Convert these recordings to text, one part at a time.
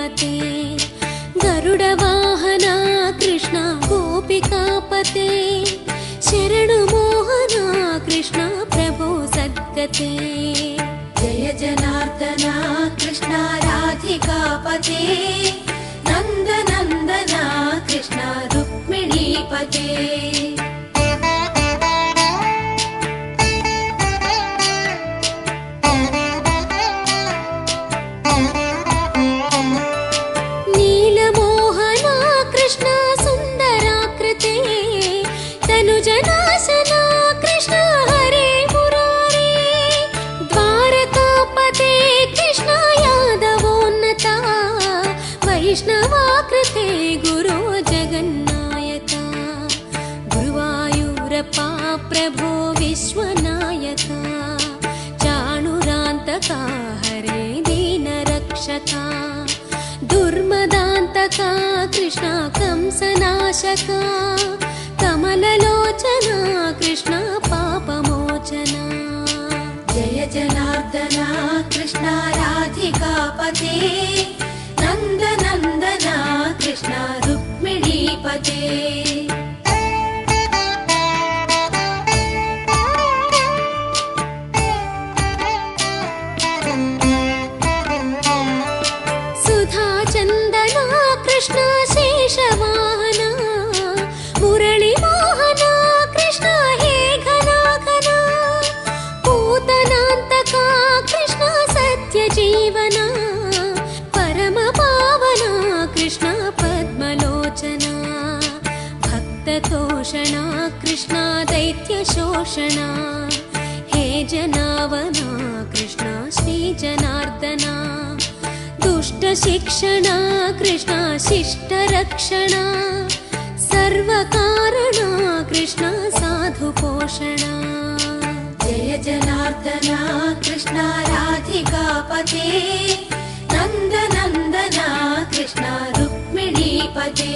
पते गरुडवाहना कृष्ण गोपिकापते शरणु मोहना कृष्ण प्रभो सद्गते जय जनार्दना कृष्ण राधिकापते नंद नंदना कृष्ण रुक्मिणीपते वैष्णवाकृते गुरो जगन्नायका गुरुवायूरप्पा प्रभो विश्वनायका चाणुरान्तका हरे दीनरक्षका दुर्मदान्तका कृष्ण कंसनाशका कमललोचना कृष्ण पापमोचना जय जनार्दना कृष्ण राधिकापते नंद नंदना कृष्ण रुक्मिणीपते सुधा चंदना कृष्ण शेषवाहना मुरली मोहना कृष्ण हे घना घना पूतनान्तका कृष्ण सत्य जीवना कृष्ण पद्मलोचना भक्ततोषणा कृष्ण दैत्यशोषणा हे जनावना कृष्ण श्रीजनार्दना दुष्टशिक्षणा कृष्ण शिष्टरक्षणा सर्वकारणा कृष्ण साधुपोषणा जय जनार्दना कृष्ण राधिकापते नंद नंदना कृष्ण रुक्मिणीपते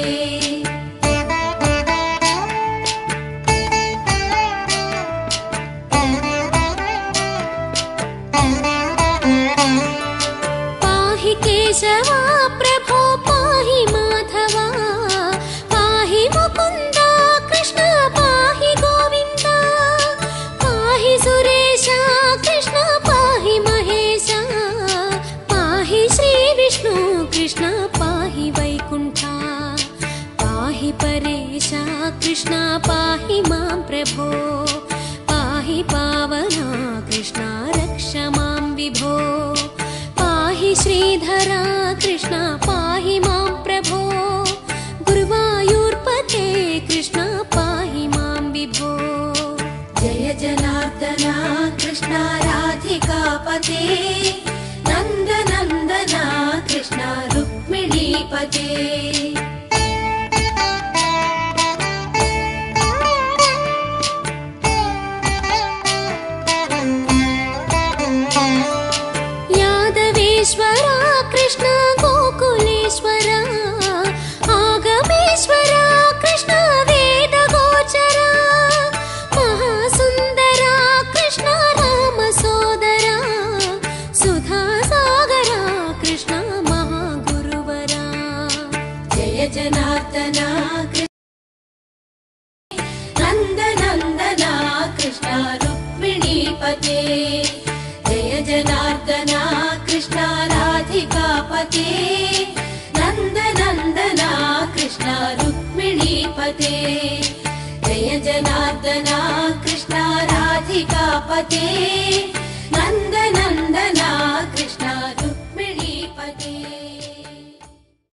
पाहि केशवा प्रभो पाहि माधवा पाहि मुकुन्दा कृष्ण पाहि गोविन्दा पाहि सुरेशा कृष्ण पाहि महेशा पाहि श्री विष्णु कृष्ण पाहि वैकुण्ठा पाहि परेशा कृष्ण पाहि मां प्रभो पाहि पावना कृष्ण रक्ष मां विभो पाहि श्रीधरा कृष्ण पाहि मां प्रभो गुरुवायूर्पते कृष्ण पाहि मां विभो जय जनार्दना कृष्ण राधिकापते नंद नंदना कृष्ण रुक्मिणीपते यादवेश्वरा कृष्ण गोकुलेश्वरा आगमेश्वरा कृष्ण वेदगोचरा महासुन्दरा कृष्ण रामसोदरा सुधासागरा कृष्ण महागुरुवरा जय जनार्दना नंद नंदना कृष्ण रुक्मिणीपते जय जनार्दना कृष्ण राधिकापते नंद नंदना कृष्ण रुक्मिणीपते जय जनार्दना कृष्ण राधिकापते नंद